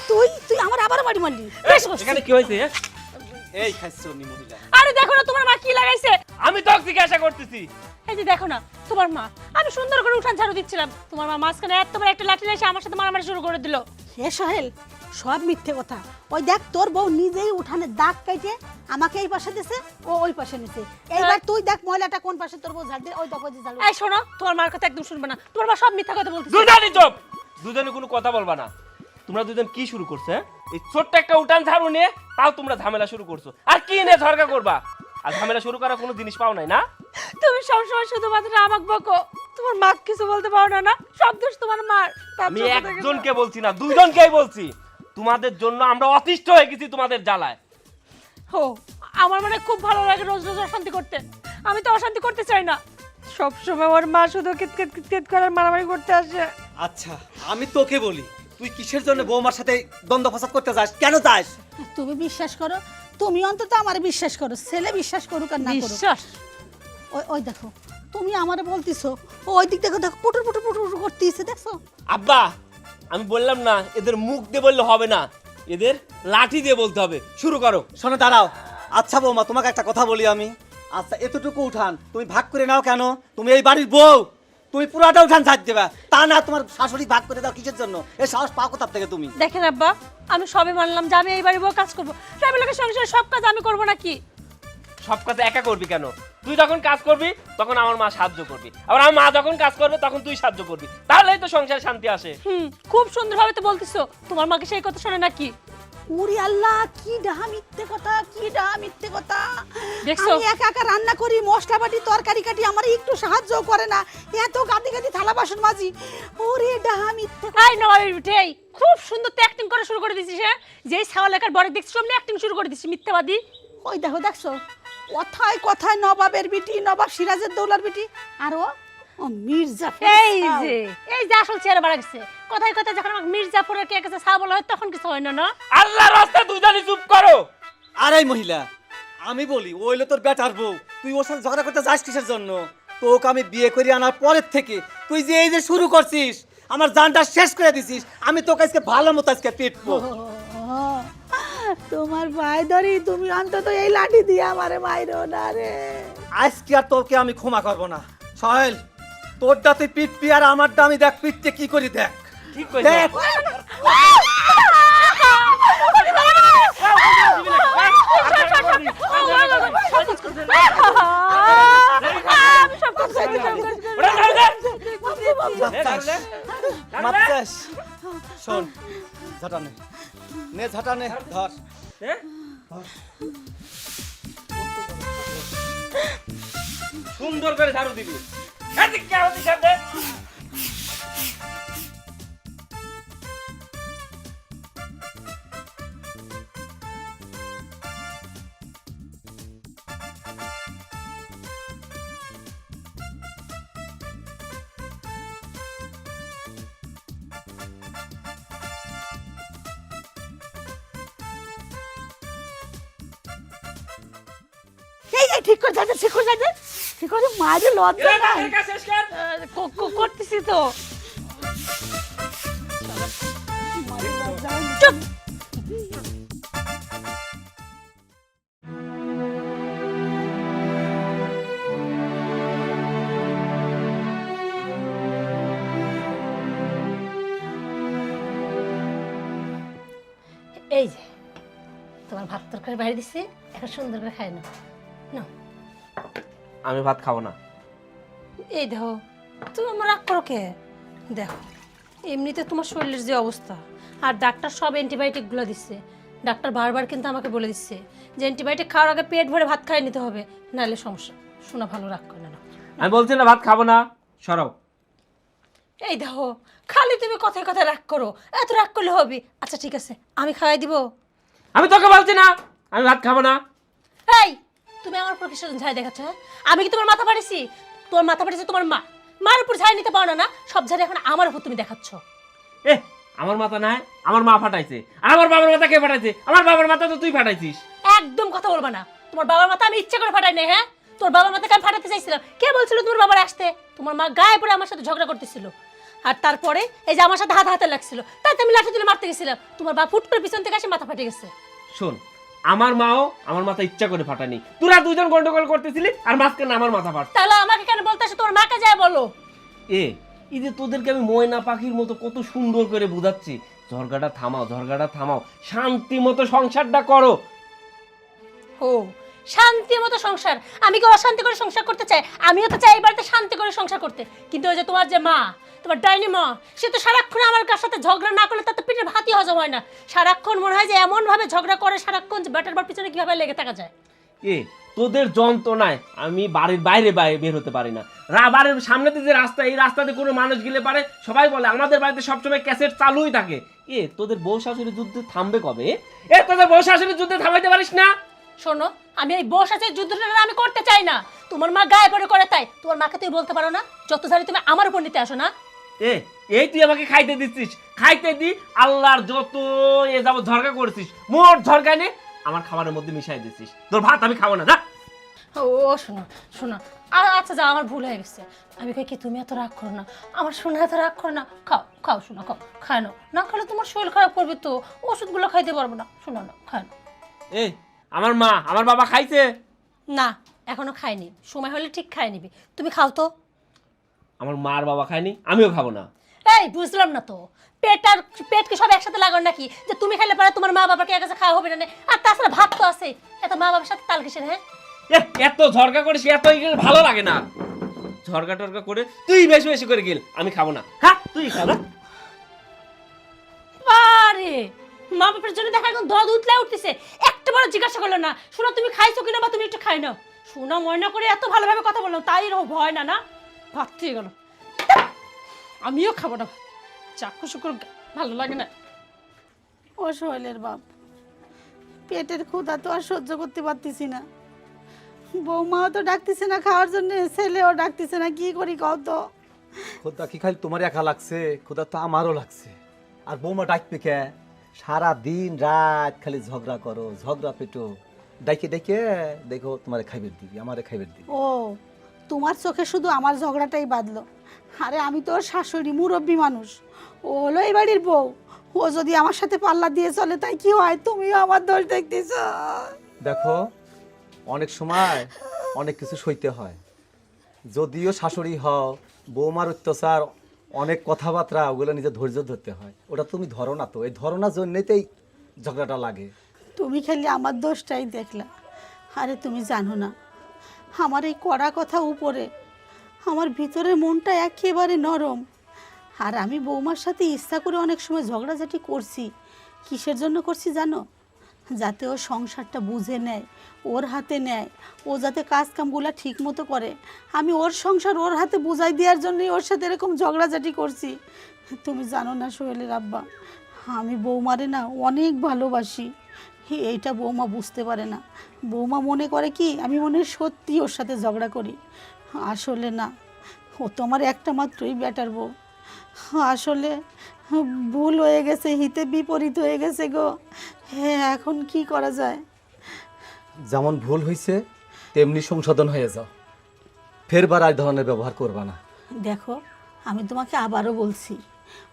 তুই তুই আমার আবার বাড়ি মারলি বেশ করছিস। এখানে কি হয়েছে এই খাইছো নি মহিলা আরে দেখো না তোমার মা কি লাগাইছে আমি তো জিজ্ঞাসা করতেছি এই যে দেখো না তোমার মা আমি সুন্দর করে উঠান ঝাড়ু দিচ্ছিলাম তোমার মা মাঝখানে এত বড় একটা লাঠি এসে আমার সাথে মারামারি শুরু করে দিল হে সোহেল সব মিথ্যে কথা ওই দেখ তোর বউ নিজেই উঠানে দাগ কাটে আমাকে এই পাশে দিছে ও ওই পাশে নিছে এইবার তুই দেখ ময়লাটা কোন পাশে তোর বউ ঝাড় দিয়ে ওই দেখো যে ঝাড়ু এই শোনো তোমার মার কথা একদম শুনবে না তোমার মা সব মিথ্যা কথা বলতেছে দুজনই চুপ দুজনে কোনো কথা বলবা না তোমরা দুজন কি শুরু করছো হ্যাঁ এই ছোট্ট একটা উঠান ঝাড়ু নিয়ে তাও তোমরা ঝামেলা শুরু করছো আর কি নিয়ে ঝগড়া করবা আর ঝামেলা শুরু করার কোনো জিনিস পাও নাই না তুমি সবসময় শুধুমাত্র আমাকে বকো তোমার মা কিছু বলতে পারো না না সব দোষ তোমার মার তার আমি ছোট থেকে একজনকে বলছি না দুইজনকেই বলছি তোমাদের জন্য আমরা অতিষ্ঠ হয়ে গেছি তোমাদের জ্বালায় ও আমার মানে খুব ভালো লাগে রোজ রোজ অশান্তি করতে আমি তো অশান্তি করতে চাই না সব সময় ওর মা শুধু কিতকিত কিতকিত করে মারামারি করতে আসে আচ্ছা আমি তোকে বলি তুই কিসের জন্য বৌমার সাথে দ্বন্দ্ব ফাসাদ করতে যাস কেন যাস তুমি বিশ্বাস করো তুমি অন্তত আমার বিশ্বাস করো ছেলে বিশ্বাস করুক আর না করুক বিশ্বাস ওই ওই দেখো তুমি আমারে বলতিছো ওই দিক দেখো দেখো পুটুর পুটুর পুটুর করতেছে দেখছো আব্বা আমি বললাম না এদের মুখ দিয়ে বললে হবে না এদের লাঠি দিয়ে বলতে হবে শুরু করো শোনো দাঁড়াও আচ্ছা বৌমা তোমাকে একটা কথা বলি আমি আচ্ছা এতটুকু উঠান তুমি ভাগ করে নাও কেন তুমি এই বাড়ির বউ তুমি পুরাটা উঠান ঝাড় দেবা তা না তোমার শাশুড়ি ভাগ করে দাও কিসের জন্য এই সাহস পাও কোথা থেকে তুমি দেখেন আব্বা আমি সবে মানলাম যে আমি এই বাড়ি বউ কাজ করবো ফ্যামিলিকে সংসারে সব কাজ আমি করবো নাকি সব কাজ একা করবি কেন তুই যখন কাজ করবি তখন আমার মা সাহায্য করবি আবার আমার মা যখন কাজ করবে তখন তুই সাহায্য করবি তাহলেই তো সংসারে শান্তি আসে খুব সুন্দরভাবে তো বলতিছো তোমার মাকে সেই কথা শোনে নাকি উরি আল্লাহ কি ডাহা মিথ্যে কথা কি ডাহা মিথ্যে কথা দেখছো? আমি একা একা রান্না করি মশলা বাটি তরকারি কাটি আমার একটু সাহায্য করে না এত গাদি গাদি থালা বাসন মাজি ওরে ডাহা মিথ্যে কথা। আই নবাবের বিটে এই খুব সুন্দর তো অ্যাক্টিং করা শুরু করে দিছিস হ্যাঁ যেই সাওয়ালেকার বড় দেখছিস অমনি অ্যাক্টিং শুরু করে দিছিস মিথ্যাবাদী ওই দেখো দেখছো কথায় কথায় নবাবের বিটি নবাব সিরাজের দৌলার বিটি আর ও মির্জাফর এই যে আসল চেহারা বাড়া গেছে কথায় কথায় যখন আমাকে মির্জাফরের কে কাছে সা বলা হয় তখন কিছু হয় না না আল্লাহর রাস্তায় দুজনই চুপ করো আর এই মহিলা আমি বলি ওইলো তোর বেটার বউ তুই ওর সাথে ঝগড়া করতে যাস কিসের জন্য তোকে আমি বিয়ে করে আনার পরের থেকে তুই যে এই যে শুরু করছিস আমার জানটা শেষ করে দিছিস আমি তোকে আজকে ভালো মতো আজকে পিটবো তোমার ভাই ধরি তুমি অন্তত এই লাঠি দিয়ে আমারে মাইরো না রে আজকে আর তোকে আমি ক্ষমা করবো না সোহেল তোরটা তুই পিটবি আর আমারটা আমি দেখ পিটতে কি করি দেখ ঠিক কইছো দেখ আমি সব কাজ করতে ওরা ঝাড়ু দে। দে, ঝাড়ু দে। মারতেছ শোন ঝাঁটা নে ঝাঁটা নে ধর হ্যাঁ? সুন্দর করে ঝাড়ু দিবি এদিক কে ওদিক সাথে এই ঠিক করে যাবে ঠিক করে যাবে ঠিক করে মাঝে লজ্জা নাই শেষ কর করতেছি তো। চুপ এই যে তোমার ভাত তরকারি বাইরে দিছি, এখন সুন্দর করে খাই না। না আমি ভাত খাবো না। এই দেখো তুমি আমার রাগ করো কে? দেখো এমনিতে তোমার শরীরের যে অবস্থা, আর ডাক্তার সব অ্যান্টিবায়োটিকগুলো দিচ্ছে। ডাক্তার বারবার কিন্তু আমাকে বলে দিচ্ছে যে অ্যান্টিবায়োটিক খাওয়ার আগে পেট ভরে ভাত খাইয়ে নিতে হবে, নাহলে সমস্যা। শোনা ভালো, রাগ করে না। আমি বলছি না ভাত খাবো না, সরাও। এই দেখো খালি তুমি কথায় কথায় রাগ করো, এত রাগ করলে হবে? আচ্ছা ঠিক আছে, আমি খাওয়াই দিব। আমি তোকে বলছি না আমি ভাত খাবো না। এই তুমি আমার উপর কিসের ঝাই দেখাচ্ছ? হ্যাঁ, আমি কি তোমার মাথা পাড়িছি? তোমার মাথা পাড়িছে তোমার মা। মার উপর ঝাই নিতে পারো না, সব ঝাড়ি এখন আমার উপর তুমি দেখাচ্ছ। এ আমার মাথা নাই, আমার মা ফাটাইছে। আর আমার বাবার মাথা কে ফাটাইছে? আমার বাবার মাথা তো তুই ফাটাইছিস। একদম কথা বলবা না। তোমার বাবার মাথা আমি ইচ্ছে করে ফাটাই নাই। হ্যাঁ, তোর বাবার মাথাকে আমি ফাটাতে চাইছিলাম। কে বলছিল তোমার বাবার আসতে? তোমার মা গায়ে পড়ে আমার সাথে ঝগড়া করতেছিল, আর তারপরে এই যে আমার সাথে হাতে লাগছিল, তাই আমি লাঠি তুলে মারতে গেছিলাম। তোমার বাবা ফুট করে পিছন থেকে এসে মাথা ফাটে গেছে। শোন, আমার মাও আমার মাথা ইচ্ছা করে ফাটানি। তোরা দুজন গন্ডগোল করতেছিলি আর মাঝখানে আমার মাথা ফাট। তাহলে আমাকে কেন বলতে আসে? তোমার মাকে যায় বলো। এই যে তোদেরকে আমি ময়না পাখির মতো কত সুন্দর করে বুঝাচ্ছি, ঝরগাটা থামাও, ঝরগাটা থামাও, শান্তি মতো সংসারটা করো। ও শান্তি মতো সংসার? আমি কি অশান্তি করে সংসার করতে চাই? আমিও তো চাই এই বাড়িতে শান্তি করে সংসার করতে। কিন্তু ওই যে তোমার যে মা, তোমার ডাইনি মা, সে তো সারাক্ষণ আমার কার সাথে ঝগড়া না করলে তার তো পেটের ভাতই হজম হয় না। সারাক্ষণ মনে হয় যে এমন ভাবে ঝগড়া করে সারাক্ষণ, যে ব্যাটার বার পিছনে কিভাবে লেগে থাকা যায়। তোদের যন্ত্রণায় আমি বাড়ির বাইরে বের হতে পারি না। বাড়ির সামনে যে রাস্তা, এই রাস্তাতে কোনো মানুষ গেলে পারে সবাই বলে আমাদের বাড়িতে সবসময় ক্যাসেট চালুই থাকে। তোদের বউ শাশুড়ির যুদ্ধ থামবে কবে? তোদের বউ শাশুড়ির যুদ্ধে থামাইতে পারিস না? শোনো, আমি এই বউ সাথে যুদ্ধটা আমি করতে চাই না। তোমার মা গায়ে পড়ে করে, তাই তোমার মাকে তুই বলতে পারো না যত ঝাড়ি তুমি আমার উপর নিতে আসো না? এই তুই আমাকে খাইতে দিচ্ছিস, খাইতে দি আল্লাহর যত যাব ঝরকা করছিস, মোট ঝরকা নে আমার খাবারের মধ্যে মিশাই দিচ্ছিস। তোর ভাত আমি খাবো না, যা। ও শোনো শোনো, আচ্ছা যাও, আমার ভুল হয়ে গেছে। আমি কই কি তুমি এত রাগ করো না, আমার শোনা এত রাগ করো না। খাও খাও শোনো, খাও, খায় নাও। না খেলে তোমার শরীর খারাপ করবে তো, ওষুধগুলো খাইতে পারবো না। শোনো না, খায় নাও। আমার মা আমার বাবা খাইছে না, এখনো খাইনি, সময় হলে ঠিক খাই নিবি। তুমি খাও তো। আমার মার বাবা খায়নি, আমিও খাবো না। এই বুঝলাম না তো, পেট কি সব একসাথে লাগার নাকি যে তুমি খাইলে পারে তোমার মা বাবাকে এক কাছে খাওয়া হবে না? আর তাছাড়া ভাত তো আছে, এত মা বাবার সাথে তাল কিসের? হ্যাঁ, এত ঝরকা করিস, এত ভালো লাগে না। ঝরকা টরকা করে তুই বেশি বেশি করে গেল, আমি খাবো না। হ্যাঁ তুই খা না। আরে মা বাবার জন্য দেখা এখন দদ উতলে উঠতেছে, একটা বড় জিজ্ঞাসা করলো না শোনা তুমি খাইছো কিনা, বা তুমি একটু খাই নাও। শোনা ময়না করে এত ভালোভাবে কথা বললাম, তাই ভয় না? না ভাত থেকে গেল, আমিও খাবো না। চাকু শুকুর ভালো লাগে না। ও সোহেলের বাপ, পেটের ক্ষুধা তো আর সহ্য করতে পারতেছি না। বৌমাও তো ডাকতেছে না খাওয়ার জন্য, ছেলেও ডাকতেছে না, কি করি কও তো? খোদা কি খালি তোমার একা লাগছে? খোদা তো আমারও লাগছে। আর বৌমা ডাকবে কে? সারা দিন রাত খালি ঝগড়া করো, ঝগড়া পেটো, ডাইকে ডাইকে দেখো তোমার খাইবের দিবি, আমারে খাইবের দিবি। ও তোমার চোখে শুধু আমার ঝগড়াটাই বাঁধলো? আরে আমি তো ওর শাশুড়ি, মুরব্বী মানুষ, ও হলো এই বাড়ির বউ। ও যদি আমার সাথে পাল্লা দিয়ে চলে তাই কি হয়? তুমিও আমার দোষ দেখতেছ। দেখো অনেক সময় অনেক কিছু সইতে হয়। যদিও শাশুড়ি হও, বৌমার অত্যাচার, অনেক কথাবার্তা, ওগুলো নিজে ধৈর্য ধরতে হয়। ওটা তুমি ধরো না তো, এই ধরো না জন্যতেই ঝগড়াটা লাগে। তুমি খালি আমার দোষটাই দেখলা। আরে তুমি জানো না, আমার এই কড়া কথা উপরে, আমার ভিতরে মনটা একেবারে নরম। আর আমি বৌমার সাথে ইচ্ছা করে অনেক সময় ঝগড়াঝাটি করছি। কিসের জন্য করছি জানো? যাতে ও সংসারটা বুঝে নেয়, ওর হাতে নেয়, ও যাতে কাজ কামগুলো ঠিক মতো করে। আমি ওর সংসার ওর হাতে বুঝাই দেওয়ার জন্যই ওর সাথে এরকম ঝগড়াঝাটি করছি। তুমি জানো না সোহেলের আব্বা, আমি বৌমারে না অনেক ভালোবাসি। এইটা বৌমা বুঝতে পারে না। বৌমা মনে করে কি আমি মনে হয় সত্যি ওর সাথে ঝগড়া করি। আসলে না, ও তো আমার একটা মাত্রই বেটার বউ। আসলে ভুল হয়ে গেছে, হিতে বিপরীত হয়ে গেছে গো। হ্যাঁ, এখন কি করা যায়? যেমন ভুল হয়েছে তেমনি সংশোধন হয়ে যাও, ফেরবার আর ধরনের ব্যবহার করবা না। দেখো, আমি তোমাকে আবারও বলছি,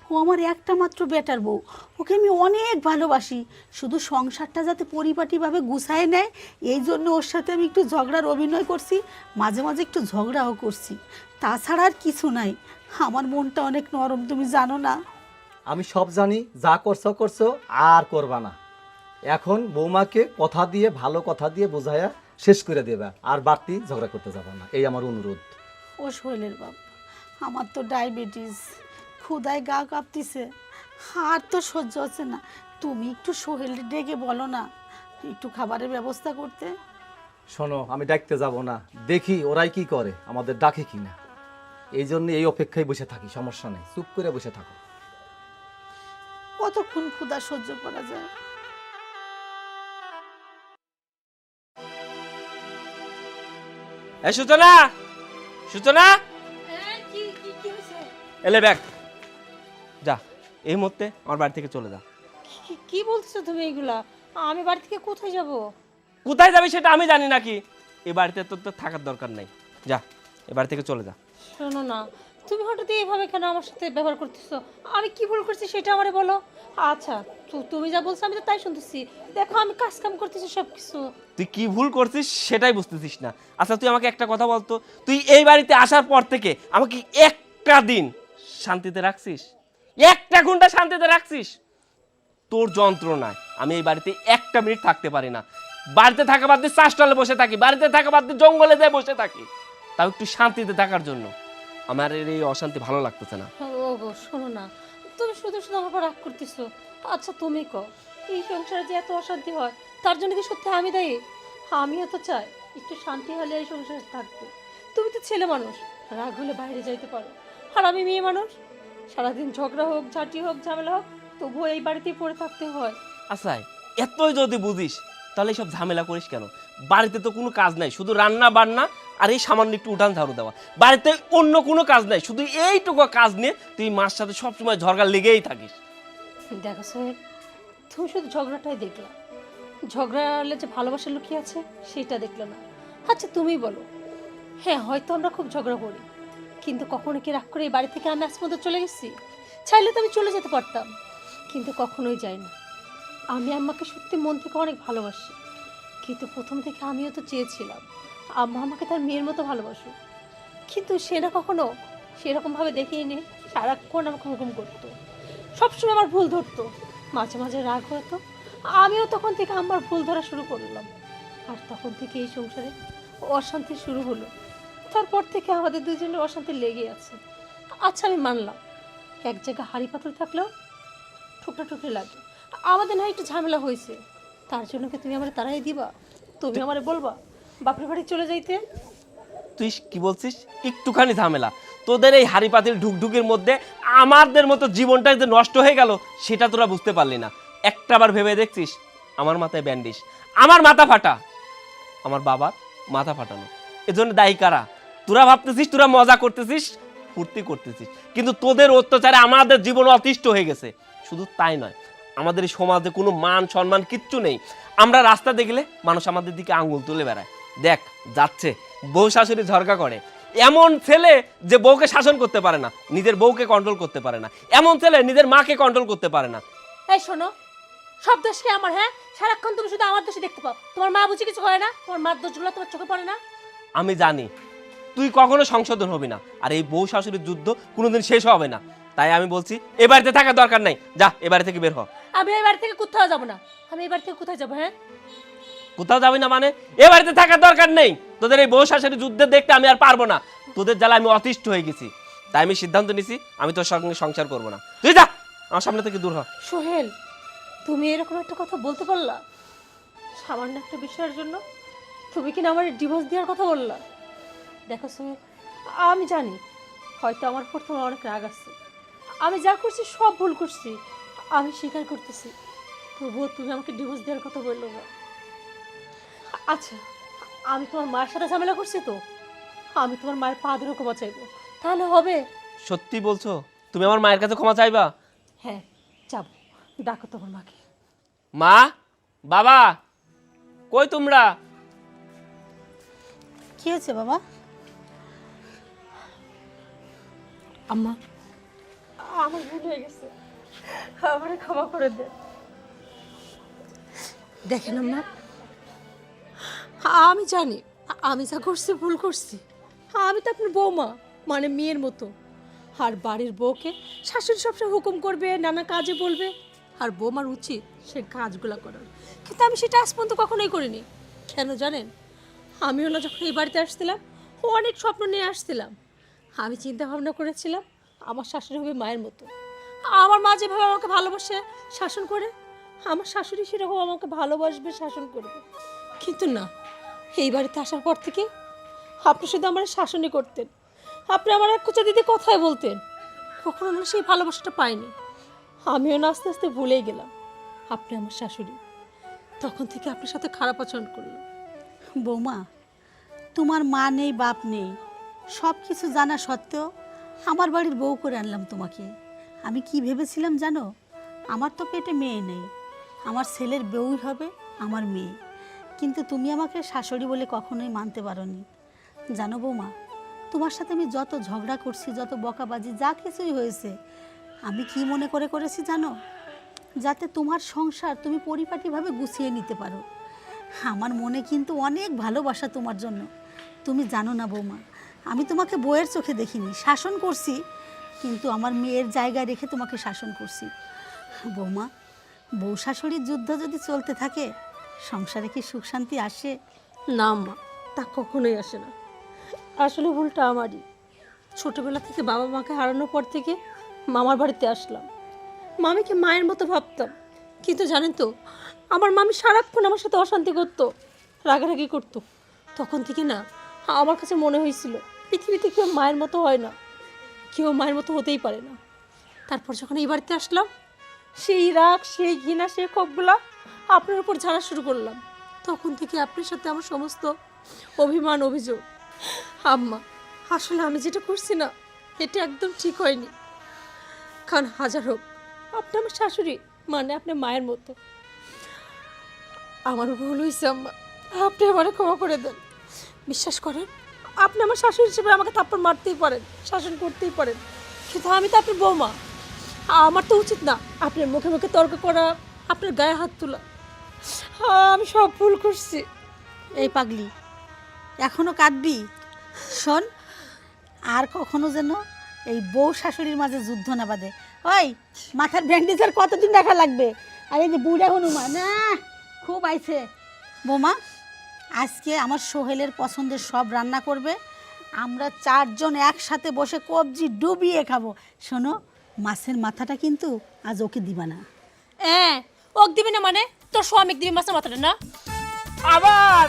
ও আমার একটা মাত্র বেটার বউ, ওকে আমি অনেক ভালোবাসি। শুধু সংসারটা যাতে পরিপাটিভাবে গুছায় নেয় এই জন্য ওর সাথে আমি একটু ঝগড়ার অভিনয় করছি, মাঝে মাঝে একটু ঝগড়াও করছি। তাছাড়া আর কিছু নাই। আমার মনটা অনেক নরম, তুমি জানো না। আমি সব জানি, যা করছো করছো, আর করবা না। এখন বৌমাকে কথা দিয়ে, ভালো কথা দিয়ে বোঝায়া শেষ করে দেবা, আর বাড়তি ঝগড়া করতে যাবা না, এই আমার অনুরোধ। ও সোহেলের বাপ, আমার তো ডায়াবেটিস, ক্ষুধায় গা কাঁপতিছে, আর তো সহ্য হচ্ছে না। তুমি একটু সোহেলের ডেকে বলো না একটু খাবারের ব্যবস্থা করতে। শোনো, আমি ডাকতে যাব না, দেখি ওরাই কি করে, আমাদের ডাকে কি না। এই জন্য এই অপেক্ষায় বসে থাকি, সমস্যা নেই, চুপ করে বসে থাকো। কতক্ষণ ক্ষুধা সহ্য করা যায়? এই সূচনা, সূচনা, এলে ব্যাগ যা, এই মুহূর্তে আমার বাড়ি থেকে চলে যা। কি বলছো তুমি এগুলা? আমি বাড়ি থেকে কোথায় যাব? কোথায় যাবি সেটা আমি জানি নাকি? এই বাড়িতে তোর তো থাকার দরকার নাই, যা এ বাড়ি থেকে চলে যা। শোনো না, তুমি হঠাৎ এইভাবে কেন আমার সাথে ব্যবহার করতেছো? আমি কি ভুল করছি সেটা আমারে বলো। আচ্ছা, তুমি যা বলছো আমি তো তাই শুনতেছি। দেখো, আমি কাজ কাম করতেছি সব কিছু। তুই কি ভুল করছিস সেটাই বুঝতেছিস না। আচ্ছা, তুই আমাকে একটা কথা বলতো, তুই এই বাড়িতে আসার পর থেকে আমাকে একটা দিন শান্তিতে রাখছিস? একটা ঘন্টা শান্তিতে রাখছিস? তোর যন্ত্রণায় আমি এই বাড়িতে একটা মিনিট থাকতে পারি না। বাড়িতে থাকা বাদ দিয়ে চাষটলে বসে থাকি, বাড়িতে থাকা বাদ দিয়ে জঙ্গলে যেয়ে বসে থাকি, তাও একটু শান্তিতে থাকার জন্য। আমার এই অশান্তি ভালো লাগতেছে না। ও গো, শোনো না, তুমি শুধু শুধু আমার উপর রাগ করতেছো। আচ্ছা, তুমি কও, এই সংসারে যে এত অশান্তি হয় তার জন্য কি সত্যি আমি দায়ী? আমিও তো চাই একটু শান্তি হলে এই সংসারে থাকবে। তুমি তো ছেলে মানুষ, রাগ হলে বাইরে যাইতে পারো, আর আমি মেয়ে মানুষ, সারাদিন ঝগড়া হোক, ঝাঁটি হোক, ঝামেলা হোক, তবুও এই বাড়িতেই পড়ে থাকতে হয়। আচ্ছা, এতই যদি বুঝিস তাহলে সব ঝামেলা করিস কেন? বাড়িতে তো কোনো কাজ নাই, শুধু রান্না বান্না আর এই সামান্য একটু উঠান ঝাড়ু দেওয়া। বাড়িতে অন্য কোনো কাজ নাই, শুধু এইটুকু কাজ নিয়ে তুই মার সাথে সবসময় ঝগড়া লেগেই থাকিস। দেখো সোহেল, তুমি শুধু ঝগড়াটাই দেখলা, ঝগড়ালে যে ভালোবাসা লুকিয়ে আছে সেটা দেখলে না। আচ্ছা, তুমি বলো, হ্যাঁ হয়তো আমরা খুব ঝগড়া করি, কিন্তু কখনো কি রাগ করে এই বাড়ি থেকে আমি আজ পর্যন্ত চলে গেছি? চাইলে তো আমি চলে যেতে পারতাম, কিন্তু কখনোই যাই না। আমি আম্মাকে সত্যি মন থেকে অনেক ভালোবাসি, কিন্তু প্রথম থেকে আমিও তো চেয়েছিলাম আম্মা আমাকে তার মেয়ের মতো ভালোবাসুক, কিন্তু সে না কখনো সেরকমভাবে দেখিয়ে নে। সারাক্ষণ আমাকে হুকুম করতো, সবসময় আমার ভুল ধরতো, মাঝে মাঝে রাগ হতো। আমিও তখন থেকে আমার ভুল ধরা শুরু করলাম, আর তখন থেকে এই সংসারে অশান্তি শুরু হলো। তারপর থেকে আমাদের দুজনের অশান্তি লেগে আছে। আচ্ছা, আমি মানলাম এক জায়গায় হাঁড়ি পাথর থাকলেও টুকরা টুকরি লাগে, আমাদের না একটু ঝামেলা হয়েছে, তার জন্য কি তুমি আমার তাড়াই দিবা? তুমি আমারে বলবা বাপের বাড়ি চলে যাইতে? তুই কি বলছিস একটুখানি ঝামেলা? তোদের এই হাড়ি পাতিল ঢুকঢুকের মধ্যে আমাদের মতো জীবনটা যে নষ্ট হয়ে গেল সেটা তোরা বুঝতে পারলি না। একটাবার ভেবে দেখছিস আমার মাথায় ব্যান্ডেজ, আমার মাথা ফাটা, আমার বাবার মাথা ফাটানো, এজন্য দায়ী কারা? তোরা ভাবতেছিস তোরা মজা করতেছিস, ফুর্তি করতেছিস, কিন্তু তোদের অত্যাচারে আমাদের জীবন অতিষ্ঠ হয়ে গেছে। শুধু তাই নয়, আমাদের এই সমাজে কোনো মান সম্মান কিচ্ছু নেই। আমরা রাস্তা দেখলে মানুষ আমাদের দিকে আঙ্গুল তুলে বেড়ায়। দেখ যাচ্ছে, বউ শাশুড়ি ঝরকা করে, এমন ছেলে যে বউকে শাসন করতে পারে না, নিজের বউকে কন্ট্রোল করতে পারে না, এমন ছেলে নিজের মাকে কন্ট্রোল করতে পারে না। এই শোনো, সব দোষ কি আমার? হ্যাঁ, সারাক্ষণ তুমি শুধু আমার দোষই দেখতে পাও। তোমার মা বুঝি কিছু হয় না? তোমার মার দোষগুলো তোমার চোখে পড়ে না? আমি জানি তুই কখনো সংশোধন হবি না, আর এই বউ শাশুড়ির যুদ্ধ কোনোদিন শেষ হবে না। তাই আমি বলছি এ বাড়িতে থাকার দরকার নাই, যা এ বাড়ি থেকে বের হ। আমি এই বাড়ি থেকে কোথাও যাবো না। আমি এই বাড়ি থেকে কোথায় যাবো? হ্যাঁ, কোথাও যাবি না মানে? এ বাড়িতে থাকার দরকার নেই। তোদের এই বউ শাশুড়ির যুদ্ধে দেখতে আমি আর পারবো না, তোদের জ্বালা আমি অতিষ্ঠ হয়ে গেছি। তাই আমি সিদ্ধান্ত নিছি আমি তোর সঙ্গে সংসার করব না। তুই যা আমার সামনে থেকে দূর হ। সোহেল, তুমি এরকম একটা কথা বলতে পারলা? সামান্য একটা বিষয়ের জন্য তুমি কিনা আমার ডিভোর্স দেওয়ার কথা বললা? দেখো সোহেল, আমি জানি হয়তো আমার উপর তোমার অনেক রাগ আছে, আমি যা করছি সব ভুল করছি, আমি স্বীকার করতেছি, তবুও তুমি আমাকে ডিভোর্স দেওয়ার কথা বললো না। আচ্ছা, আমি তোমার মায়ের সাথে ঝামেলা করছি তো আমি তোমার মায়ের পা ধরে ক্ষমা চাইবো, তাহলে হবে? সত্যি বলছো? তুমি আমার মায়ের কাছে ক্ষমা চাইবা? হ্যাঁ, যাবো, ডাকো তোমার মাকে। মা, বাবা, কই তোমরা? কি হয়েছে বাবা? আম্মা, আমার ভুল হয়ে গেছে, আমারে ক্ষমা করে দেন। দেখেন আম্মা, আমি জানি আমি যা করছি ভুল করছি। আমি তো আপনার বৌমা, মানে মেয়ের মতো। আর বাড়ির বউকে শাশুড়ি সবসময় হুকুম করবে, নানা কাজে বলবে, আর বৌমার উচিত সে কাজগুলো করার। কিন্তু আমি সেটা আজ পর্যন্ত কখনোই করিনি। কেন জানেন? আমিও না যখন এই বাড়িতে আসছিলাম অনেক স্বপ্ন নিয়ে আসছিলাম। আমি চিন্তা ভাবনা করেছিলাম আমার শাশুড়ি হবে মায়ের মতো। আমার মা যেভাবে আমাকে ভালোবাসে শাসন করে, আমার শাশুড়ি সেরকম আমাকে ভালোবাসবে, শাসন করবে। কিন্তু না, এই বাড়িতে আসার পর থেকে আপনি শুধু আমার শাসনই করতেন। আপনি আমার এক কোচা দিদি কথাই বলতেন, কখনো না সেই ভালোবাসাটা পাইনি। আমিও না আস্তে আস্তে ভুলেই গেলাম আপনি আমার শাশুড়ি। তখন থেকে আপনার সাথে খারাপ আচরণ করলাম। বৌমা, তোমার মা নেই, বাপ নেই, সব কিছু জানা সত্ত্বেও আমার বাড়ির বউ করে আনলাম তোমাকে। আমি কি ভেবেছিলাম জানো? আমার তো পেটে মেয়ে নেই, আমার ছেলের বউই হবে আমার মেয়ে। কিন্তু তুমি আমাকে শাশুড়ি বলে কখনোই মানতে পারোনি। জানো বৌমা, তোমার সাথে আমি যত ঝগড়া করছি, যত বকাবাজি, যা কিছুই হয়েছে, আমি কি মনে করে করেছি জানো? যাতে তোমার সংসার তুমি পরিপাটিভাবে গুছিয়ে নিতে পারো। আমার মনে কিন্তু অনেক ভালোবাসা তোমার জন্য। তুমি জানো না বৌমা, আমি তোমাকে বউয়ের চোখে দেখিনি, শাসন করছি, কিন্তু আমার মেয়ের জায়গায় রেখে তোমাকে শাসন করছি। বৌমা, বউ শাশুড়ির যুদ্ধ যদি চলতে থাকে, সংসারে কি সুখ শান্তি আসে? না মা, তা কখনোই আসে না। আসলে ভুলটা আমারই। ছোটবেলা থেকে বাবা মাকে হারানোর পর থেকে মামার বাড়িতে আসলাম। মামিকে মায়ের মতো ভাবতাম, কিন্তু জানেন তো আমার মামি সারাক্ষণ আমার সাথে অশান্তি করতো, রাগারাগি করতো। তখন থেকে না আমার কাছে মনে হয়েছিল পৃথিবীতে কেউ মায়ের মতো হয় না, কেউ মায়ের মতো হতেই পারে না। তারপর যখন এই বাড়িতে আসলাম, সেই রাগ, সেই ঘৃণা, সেই ক্ষোভগুলা আপনার উপর ঝাড়া শুরু করলাম। তখন থেকে আপনার সাথে আমার সমস্ত অভিমান, অভিযোগ। আম্মা, আসলে আমি যেটা করছি না এটা একদম ঠিক হয়নি। কারণ হাজার হোক আপনি আমার শাশুড়ি, মানে আপনি মায়ের মতো। আমার ভুল হয়েছে আম্মা, আপনি আমাকে ক্ষমা করে দেন। বিশ্বাস করেন, আপনি আমার শাশুড়ি হিসেবে আমাকে থাপ্পড় মারতেই পারেন, শাসন করতেই পারেন, কিন্তু আমি তো আপনার বৌমা। আমার তো উচিত না আপনার মুখে মুখে তর্ক করা, আপনার গায়ে হাত তোলা। আমি সব ভুল করছি। এই পাগলি, এখনো কাঁদবি? শোন, আর কখনো যেন এই বউ শাশুড়ির মাঝে যুদ্ধ না বাঁধে। ওই মাথার ব্যান্ডেজ আর কতদিন রাখা লাগবে? আর এই যে বুড়া হনুমান, না খুব আইছে। বৌমা, আজকে আমার সোহেলের পছন্দের সব রান্না করবে, আমরা চারজন একসাথে বসে কবজি ডুবিয়ে খাবো। শোনো, মাছের মাথাটা কিন্তু আজ ওকে দিবা না। হ্যাঁ, ওক দিবি না মানে তোর স্বামীকে দিবি মাছের মাথাটা না? আবার